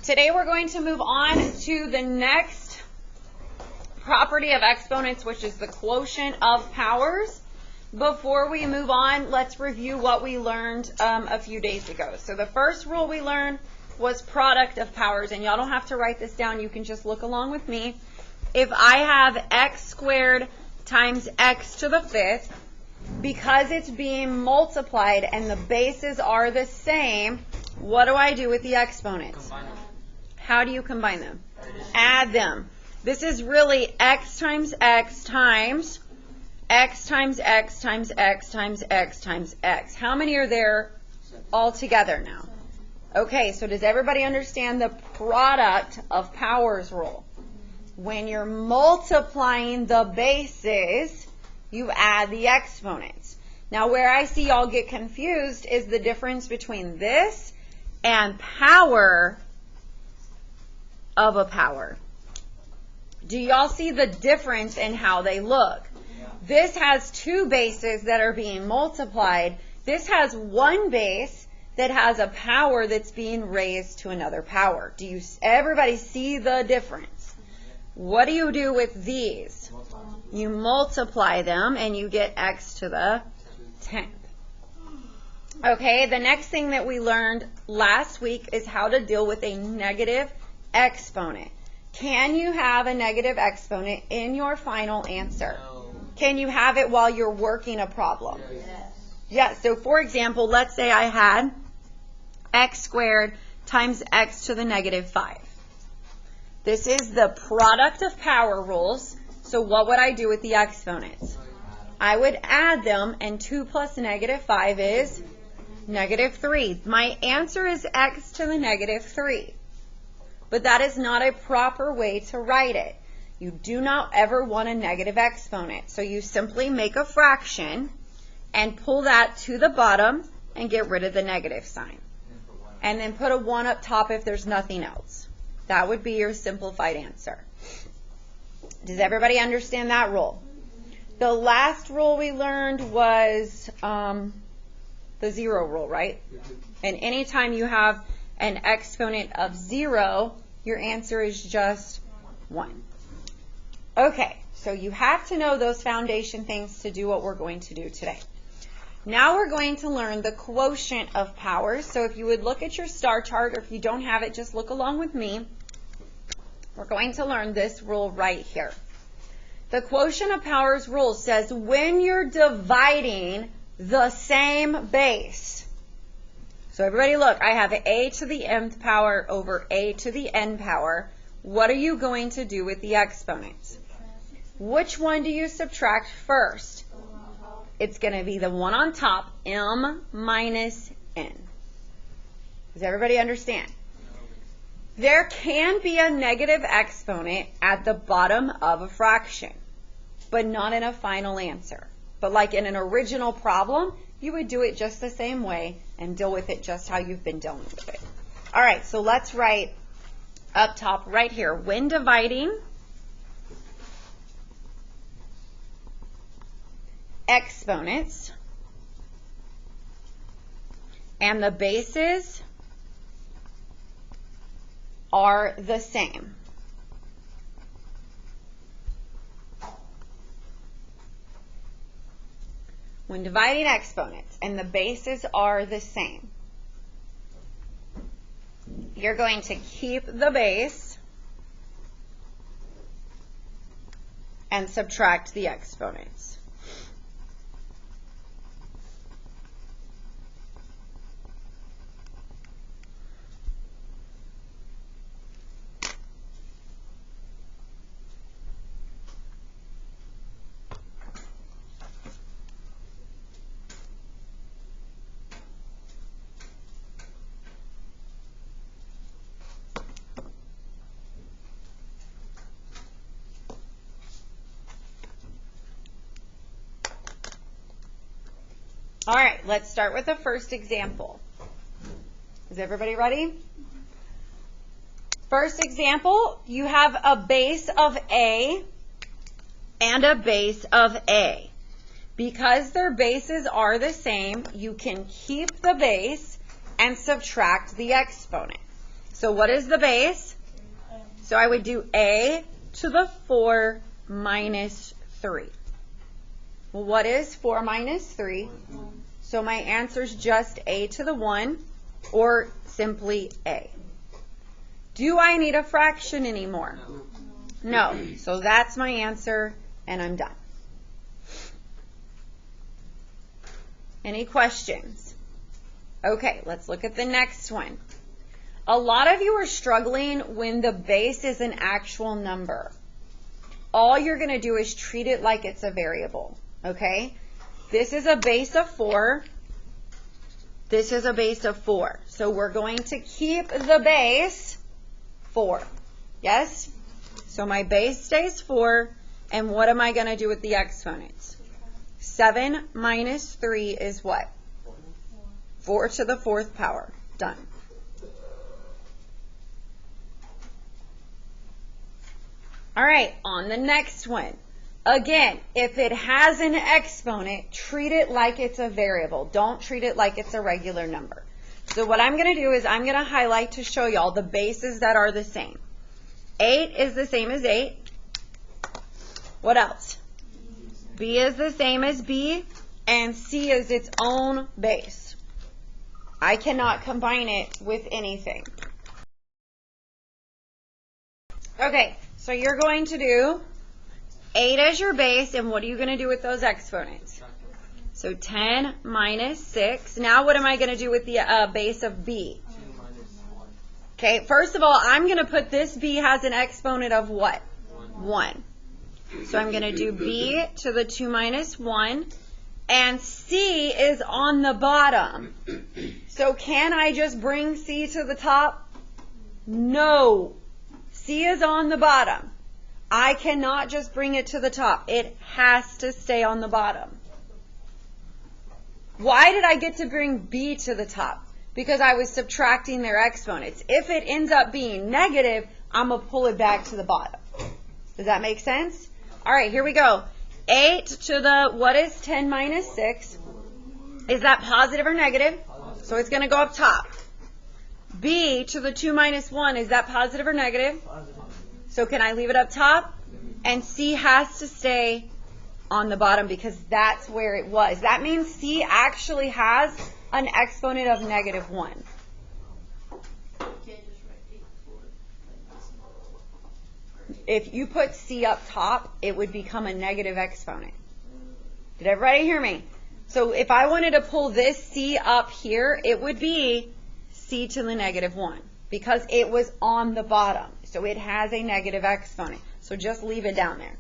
Today we're going to move on to the next property of exponents, which is the quotient of powers. Before we move on, let's review what we learned a few days ago. So the first rule we learned was product of powers, and y'all don't have to write this down. You can just look along with me. If I have x squared times x to the fifth, because it's being multiplied and the bases are the same, what do I do with the exponents? Combine them. How do you combine them? Add them. This is really x times x times x times x times x times x times x. How many are there all together now? Okay, so does everybody understand the product of powers rule? When you're multiplying the bases, you add the exponents. Now, where I see y'all get confused is the difference between this and power of a power. Do y'all see the difference in how they look? This has two bases that are being multiplied. This has one base that has a power that's being raised to another power. Do you everybody see the difference? What do you do with these? You multiply them and you get x to the 10th. Okay, the next thing that we learned last week is how to deal with a negative exponent. Can you have a negative exponent in your final answer? No. Can you have it while you're working a problem? Yes. Yeah, so for example, let's say I had x squared times x to the negative 5. This is the product of power rules. So what would I do with the exponents? I would add them, and 2 plus negative 5 is negative 3. My answer is x to the negative 3. But that is not a proper way to write it. You do not ever want a negative exponent. So you simply make a fraction and pull that to the bottom and get rid of the negative sign. And then put a 1 up top if there's nothing else. That would be your simplified answer. Does everybody understand that rule? The last rule we learned was the zero rule, right? And anytime you have an exponent of 0, your answer is just 1. Okay, so you have to know those foundation things to do what we're going to do today. Now we're going to learn the quotient of powers. So if you would look at your star chart, or if you don't have it, just look along with me. We're going to learn this rule right here. The quotient of powers rule says when you're dividing the same base. So everybody look, I have a to the mth power over a to the n power. What are you going to do with the exponents? Which one do you subtract first? It's going to be the one on top, m minus n. Does everybody understand? There can be a negative exponent at the bottom of a fraction, but not in a final answer. But like in an original problem, you would do it just the same way and deal with it just how you've been dealing with it. All right, so let's write up top right here. When dividing exponents and the bases are the same. When dividing exponents and the bases are the same, you're going to keep the base and subtract the exponents. All right, let's start with the first example. Is everybody ready? First example, you have a base of A and a base of A. Because their bases are the same, you can keep the base and subtract the exponent. So what is the base? So I would do a to the 4 minus 3. Well, what is 4 minus 3? So my answer is just a to the 1, or simply a. Do I need a fraction anymore? No. So that's my answer, and I'm done. Any questions? Okay, let's look at the next one. A lot of you are struggling when the base is an actual number. All you're going to do is treat it like it's a variable, okay? This is a base of 4. This is a base of 4. So we're going to keep the base 4. Yes? So my base stays 4. And what am I going to do with the exponents? 7 minus 3 is what? 4 to the 4th power. Done. All right, on the next one. Again, if it has an exponent, treat it like it's a variable. Don't treat it like it's a regular number. So what I'm going to do is I'm going to highlight to show y'all the bases that are the same. 8 is the same as 8. What else? B is the same as B, and C is its own base. I cannot combine it with anything. Okay, so you're going to do 8 as your base, and what are you going to do with those exponents? So 10 minus 6. Now what am I going to do with the base of B? 2 minus 1. Okay, first of all, I'm going to put this B has an exponent of what? 1. So I'm going to do B to the 2 minus 1. And C is on the bottom. So can I just bring C to the top? No. C is on the bottom. I cannot just bring it to the top. It has to stay on the bottom. Why did I get to bring B to the top? Because I was subtracting their exponents. If it ends up being negative, I'm going to pull it back to the bottom. Does that make sense? All right, here we go. 8 to the, what is 10 minus 6? Is that positive or negative? So it's going to go up top. B to the 2 minus 1, is that positive or negative? So can I leave it up top? And C has to stay on the bottom because that's where it was. That means C actually has an exponent of negative 1. If you put C up top, it would become a negative exponent. Did everybody hear me? So if I wanted to pull this C up here, it would be C to the negative 1 because it was on the bottom. So it has a negative exponent. So just leave it down there.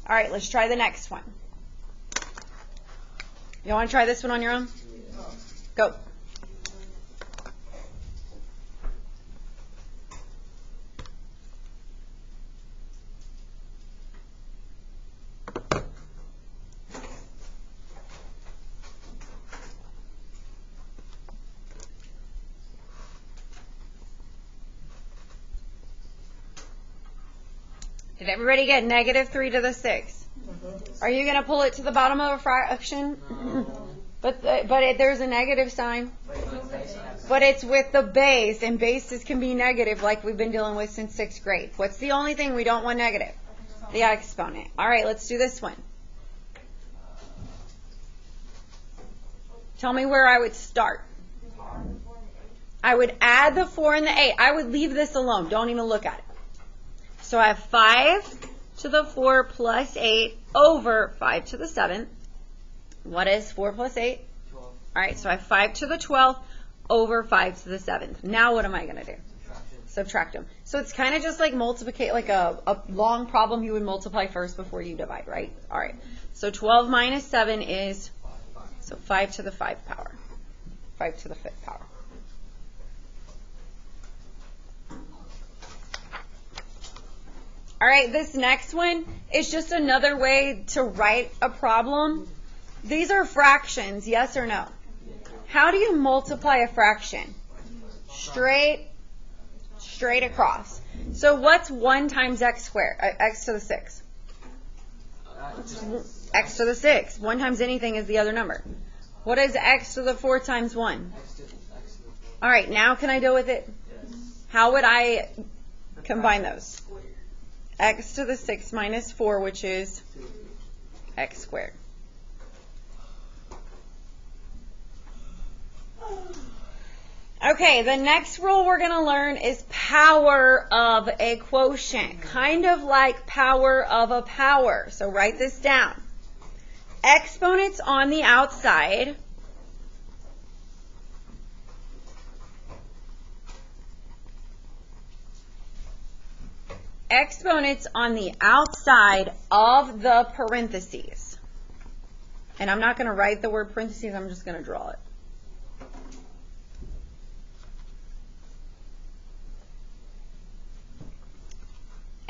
All right, let's try the next one. You want to try this one on your own? Go. Did everybody get negative 3 to the 6? Are you going to pull it to the bottom of a fraction? But there's a negative sign. But it's with the base, and bases can be negative like we've been dealing with since 6th grade. What's the only thing we don't want negative? The exponent. All right, let's do this one. Tell me where I would start. I would add the 4 and the 8. I would leave this alone. Don't even look at it. So I have 5 to the 4 plus 8 over 5 to the 7. What is 4 plus 8? 12. All right, so I have 5 to the 12 over 5 to the 7th. Now what am I going to do? Subtract them. So it's kind of just like multiplicate, like a long problem you would multiply first before you divide, right? All right. So 12 minus 7 is, so 5 to the 5th power. 5 to the 5th power. All right, this next one is just another way to write a problem. These are fractions, yes or no? How do you multiply a fraction? Straight across. So what's 1 times x squared? X to the 6. X to the 6. 1 times anything is the other number. What is x to the 4 times 1? All right, now can I deal with it? How would I combine those? X to the 6 minus 4, which is x squared. Okay, the next rule we're going to learn is power of a quotient, kind of like power of a power. So write this down. Exponents on the outside of the parentheses. And I'm not going to write the word parentheses, I'm just going to draw it.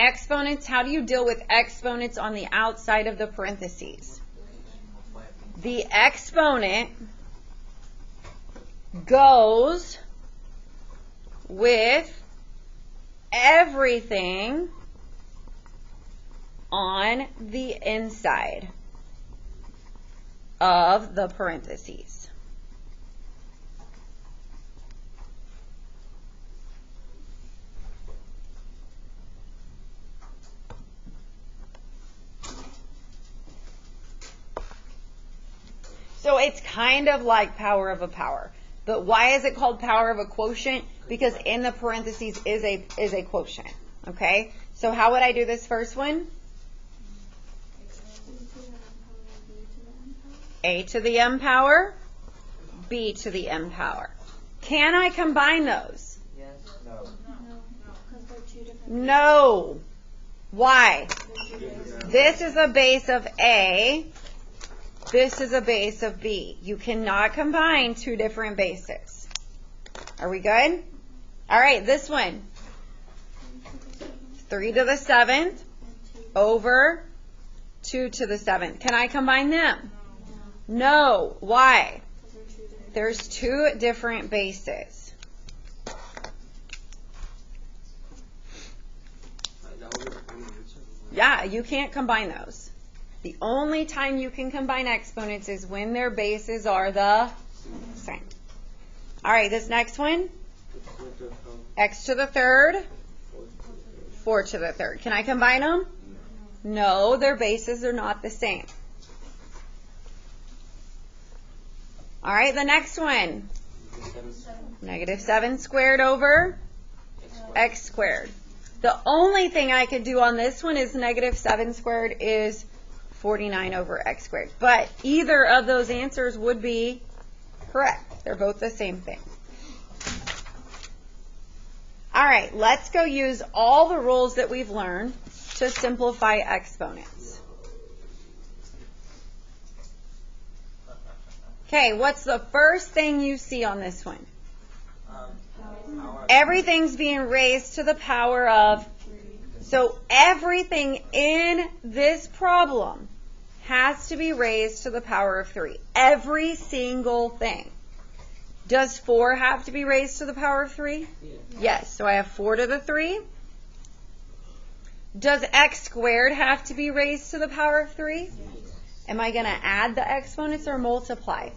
Exponents, how do you deal with exponents on the outside of the parentheses? The exponent goes with everything on the inside of the parentheses. So it's kind of like power of a power. But why is it called power of a quotient? Because in the parentheses is a quotient. Okay? So how would I do this first one? A to the m power, b to the m power. Can I combine those? Yes. No. No. Why? This is a base of A. This is a base of B. You cannot combine two different bases. Are we good? All right, this one. 3 to the 7th over 2 to the 7th. Can I combine them? No. Why? There's two different bases. Yeah, you can't combine those. The only time you can combine exponents is when their bases are the same. All right, this next one. X to the 3rd, 4 to the 3rd. Can I combine them? No, their bases are not the same. All right, the next one. Negative 7 squared over x squared. The only thing I could do on this one is negative 7 squared is 49 over x squared. But either of those answers would be correct. They're both the same thing. All right, let's go use all the rules that we've learned to simplify exponents. Okay, what's the first thing you see on this one? Everything's being raised to the power of. So everything in this problem has to be raised to the power of 3. Every single thing. Does 4 have to be raised to the power of 3? Yes. So I have 4 to the 3. Does x squared have to be raised to the power of 3? Yes. Am I going to add the exponents or multiply?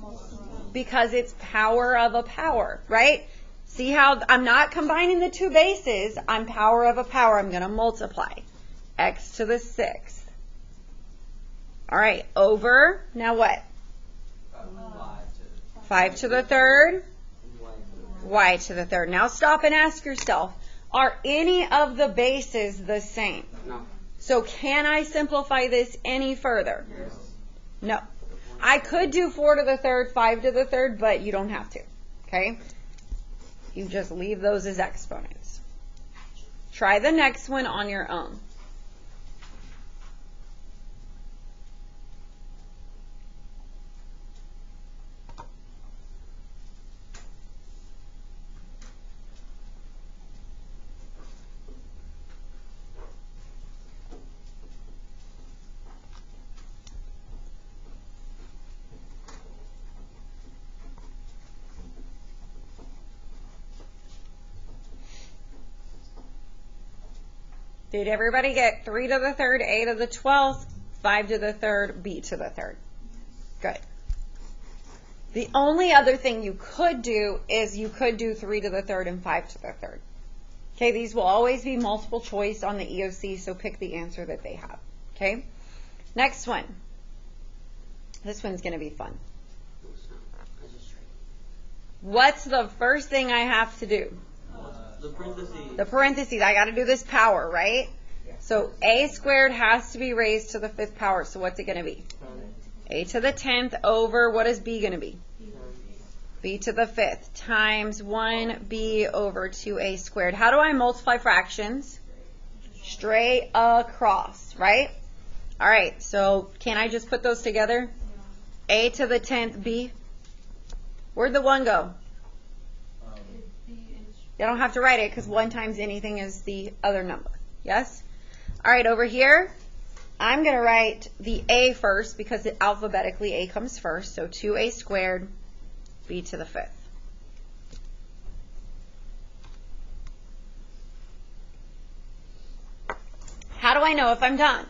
Because it's power of a power, right? See how I'm not combining the two bases. I'm power of a power. I'm going to multiply. X to the 6th. All right, over. Now what? 5 to the 3rd. Y to the 3rd. Now stop and ask yourself, are any of the bases the same? No. So can I simplify this any further? Yes. No. I could do 4 to the 3rd, 5 to the 3rd, but you don't have to. Okay? You just leave those as exponents. Try the next one on your own. Did everybody get 3 to the 3rd, a to the 12th, 5 to the 3rd, b to the 3rd? Good. The only other thing you could do is you could do 3 to the 3rd and 5 to the 3rd. Okay, these will always be multiple choice on the EOC, so pick the answer that they have. Okay, next one. This one's going to be fun. What's the first thing I have to do? The parentheses. The parentheses. I got to do this power, right? So a squared has to be raised to the 5th power. So what's it going to be? A to the 10th over, what is b going to be? B to the 5th times 1b over 2a squared. How do I multiply fractions? Straight across, right? All right, so can I just put those together? A to the 10th b. Where'd the 1 go? You don't have to write it because 1 times anything is the other number. Yes? All right, over here, I'm going to write the a first because alphabetically a comes first. So 2a squared b to the 5th. How do I know if I'm done?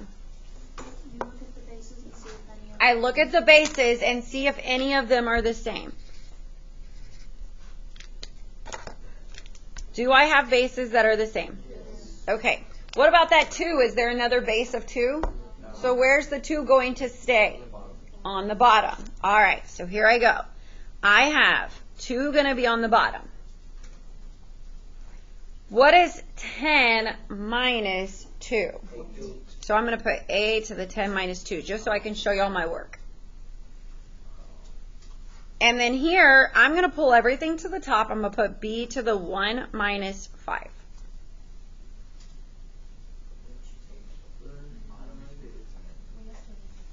I look at the bases and see if any of them are the same. Do I have bases that are the same? Yes. Okay. What about that 2? Is there another base of 2? No. So where's the 2 going to stay? On the bottom. All right. So here I go. I have 2 going to be on the bottom. What is 10 minus 2? So I'm going to put a to the 10 minus 2 just so I can show you all my work. And then here, I'm going to pull everything to the top. I'm going to put b to the 1 minus 5.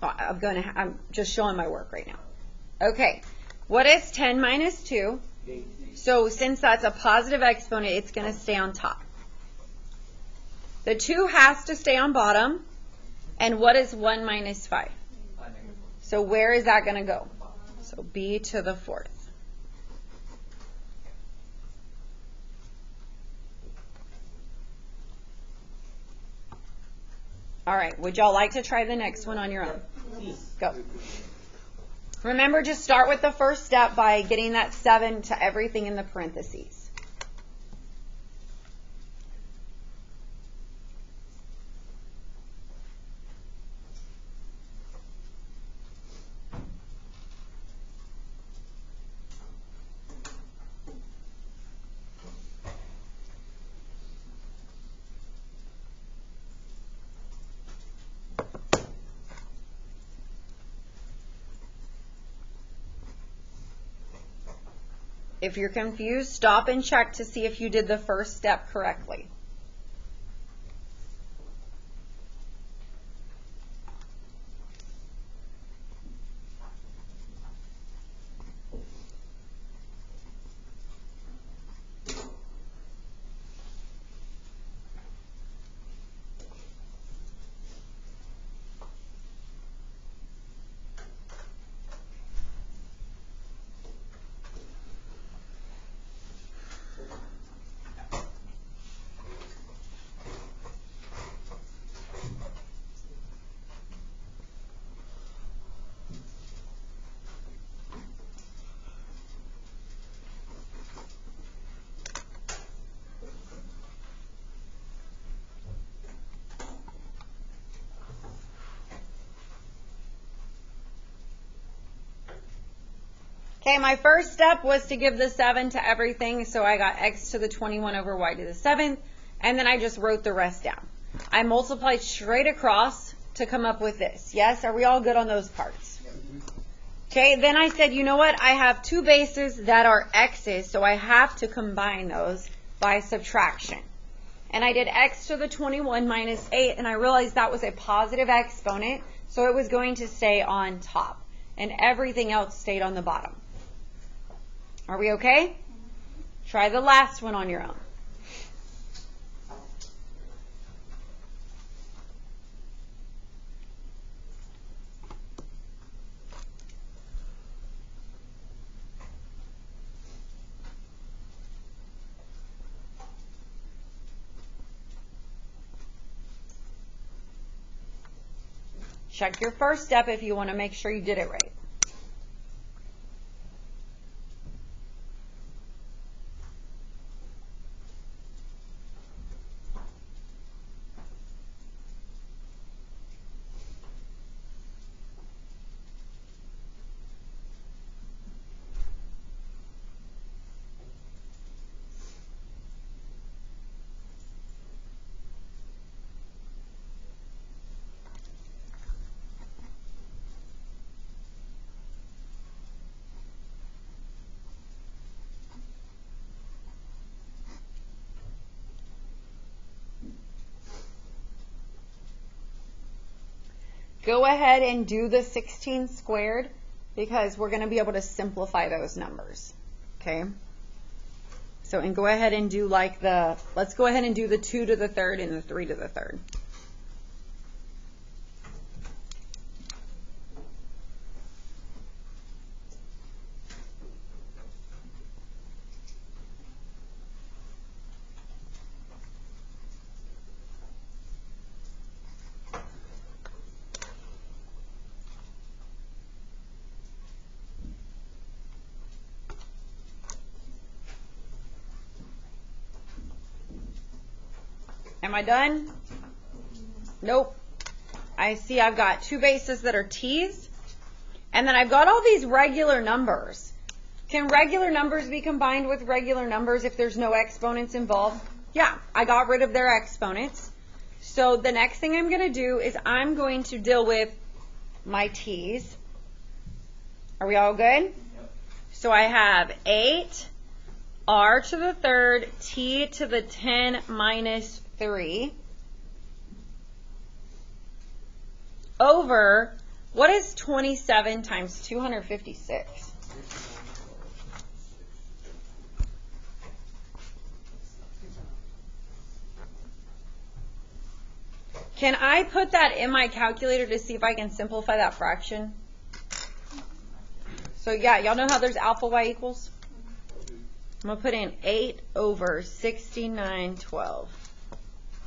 Oh, I'm just showing my work right now. Okay. What is 10 minus 2? So since that's a positive exponent, it's going to stay on top. The 2 has to stay on bottom. And what is 1 minus 5? So where is that going to go? So b to the 4th. All right. Would y'all like to try the next one on your own? Go. Remember, just start with the first step by getting that 7 to everything in the parentheses. If you're confused, stop and check to see if you did the first step correctly. Okay, my first step was to give the 7 to everything, so I got x to the 21 over y to the 7th, and then I just wrote the rest down. I multiplied straight across to come up with this. Yes, are we all good on those parts? Okay, then I said, you know what? I have 2 bases that are x's, so I have to combine those by subtraction. And I did x to the 21 minus 8, and I realized that was a positive exponent, so it was going to stay on top, and everything else stayed on the bottom. Are we okay? Try the last one on your own. Check your first step if you want to make sure you did it right. go ahead and do the 16 squared because we're going to be able to simplify those numbers. Okay? So, and go ahead and do like let's go ahead and do the 2 to the third and the 3 to the third. Am I done? Nope. I see I've got two bases that are t's, and then I've got all these regular numbers. Can regular numbers be combined with regular numbers if there's no exponents involved? Yeah, I got rid of their exponents. So the next thing I'm going to do is I'm going to deal with my t's. Are we all good? Yep. So I have 8 r to the third t to the 10 minus 3 over, what is 27 times 256? Can I put that in my calculator to see if I can simplify that fraction? So yeah, y'all know how there's alpha y equals? I'm going to put in 8 over 6912.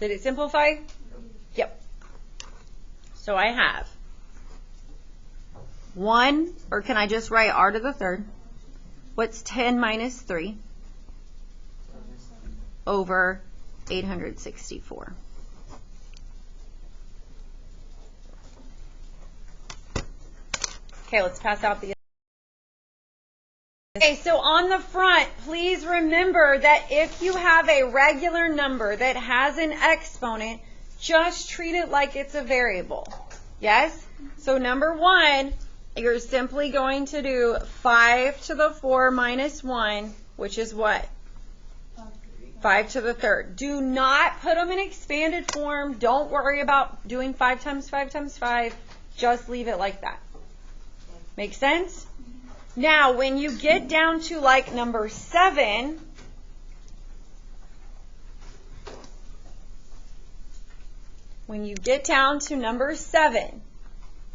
Did it simplify? Yep. So I have 1, or can I just write r to the third? What's 10 minus 3 over 864? Okay, let's pass out the... Okay, so on the front, please remember that if you have a regular number that has an exponent, just treat it like it's a variable. Yes? So number 1, you're simply going to do 5 to the 4 minus 1, which is what? 5 to the third. Do not put them in expanded form. Don't worry about doing 5 times 5 times 5. Just leave it like that. Make sense? Now, when you get down to like number 7,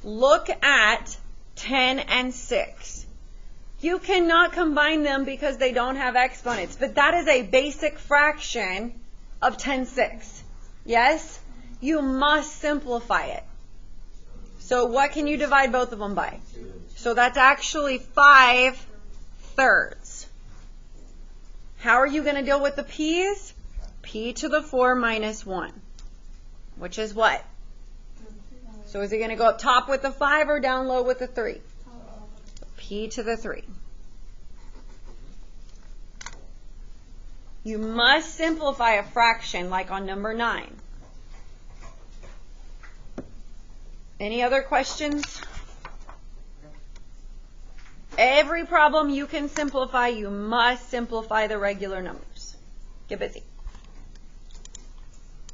look at 10 and 6. You cannot combine them because they don't have exponents, but that is a basic fraction of 10/6. Yes? You must simplify it. So what can you divide both of them by? So that's actually 5/3. How are you going to deal with the p's? P to the 4 minus 1, which is what? So is it going to go up top with the 5 or down low with the 3? P to the 3. You must simplify a fraction like on number 9. Any other questions? Every problem you can simplify, you must simplify the regular numbers. Get busy.